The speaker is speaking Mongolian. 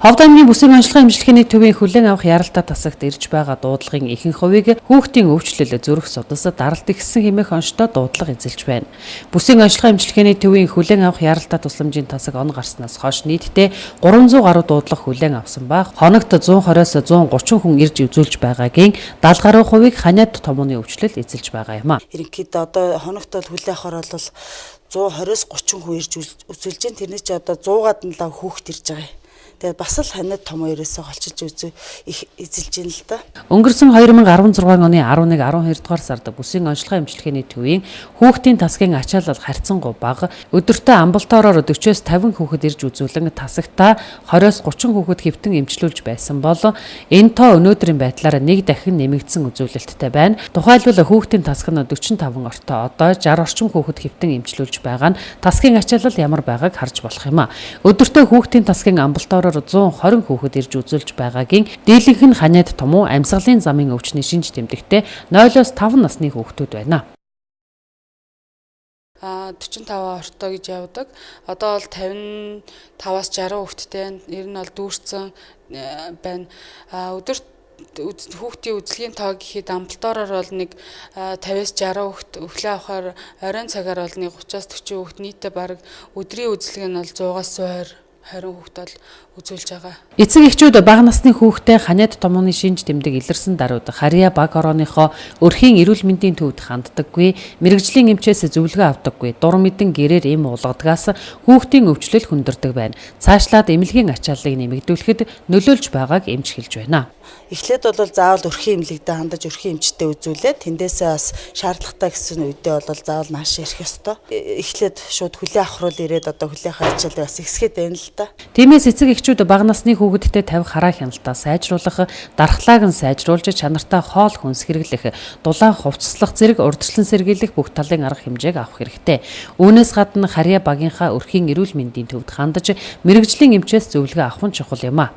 Ховд аймгийн бүсийн онцлогын эмчилгээний төвийн хүлээн авах яралтай тасагт ирж байгаа дуудлагын ихэнх хувийг хүүхдийн өвчлөл зүрх судасад даралт ихсэн хэмээх онцтой дуудлага эзэлж байна. Бүсийн онцлогын эмчилгээний төвийн хүлээн авах яралтай тусламжийн тасаг он гарснаас хойш нийтдээ 300 гаруй дуудлага хүлээн авсан ба хоногт 120-оос 130 хүн ирж үзүүлж байгаагийн 70 гаруй хувийг ханиад томооны өвчлөл эзэлж байгаа юм а. Ерөнхийдөө одоо хоногт бол хүлээн авахаар бол 120-оос 30 хүн ирж үзүүлж байна. Тэрний чи одоо 100-аад нь лав хүүхэд ирж байгаа юм. Тэгээд бас л ханиад том хоёроосоо холчиж эзэлж байна л да. Өнгөрсөн 2016 оны 11-12 дугаар сард бүсийн онцлогын эмчилгээний төвийн хүүхдийн тасгийн ачаалал харьцангуй бага өдөртөө амбулатороор 40-оос 50 хүүхэд ирж үзүүлэн тасагтаа 20-оос 30 хүүхэд хэвтэн эмчилүүлж байсан бол энэ тоо өнөөдрийн байдлаар нэг дахин нэмэгдсэн үзүүлэлттэй байна. Тухайлбал хүүхдийн тасаг нь 45 ортой одоо 60 орчим хүүхэд хэвтэн эмчилүүлж байгаа нь тасгийн ачаалал ямар байгааг харж болох юм а. Өдөртөө хүүхдийн тасгийн амбулатороор 120 хүүхэд ирж үзүүлж байгаагийн дийлэнх нь ханиад том уу амьсгалын замын өвчний шинж тэмдэгтээ 0-оос 5 насны хүүхдүүд байна. 45 ортой гэж явдаг. Одоо бол 55-аас 60 хүүхэдтэй ер нь бол дүүрсэн байна. Өдөрт хүүхдийн үзлэгийн тоо гэхэд амбулатороор бол нэг 50-аас 60 хүүхэд өглөө авахаар оройн цагаар бол нэг 30-аас 40 хүүхэд нийтээ баг өдрийн үзлэг нь бол 100-аас 120 хүүхэд бол үзүүлж байгаа. Эцэг эхчүүд бага насны хүүхдээ ханиад томооны шинж тэмдэг илэрсэн даруйд харьяа баг орооныхоо өрхийн эрүүл мэндийн төвд ханддаггүй, мэрэгжлийн эмчээс зөвлөгөө авдаггүй, дур мэдэн гэрээр эм уулгадгаас хүүхдийн өвчлөл хүндэрдэг байна. Цаашлаад эмнэлгийн ачааллыг нэмэгдүүлэхэд нөлөөлж байгааг эмч хэлж байна. Эхлээд бол заавал өрхийн эмнэлэгтээ хандаж өрхийн эмчтэй үзүүлээд тэндээсээ бас шаардлагатай гэсэн үедээ бол заавал нааш ирэх ёстой. Эхлээд шууд хүлээн авах руу ирээд одоо хүлээн ачааллыг бас ихсгээд байна л да. Тиймээс эцэг эхчүүд бага насны хүүхэдтэй тавих хараа хяналтаа сайжруулах, дархлааг нь сайжруулж чанартай хоол хүнс хэрэглэх, дулаан хувцаслах зэрэг урьдчилан сэргийлэх бүх талын арга хэмжээг авах хэрэгтэй. Үүнээс гадна харьяа багийнхаа өрхийн эрүүл мэндийн төвд хандаж мэрэгжлийн эмчээс зөвлөгөө авах нь чухал юм а.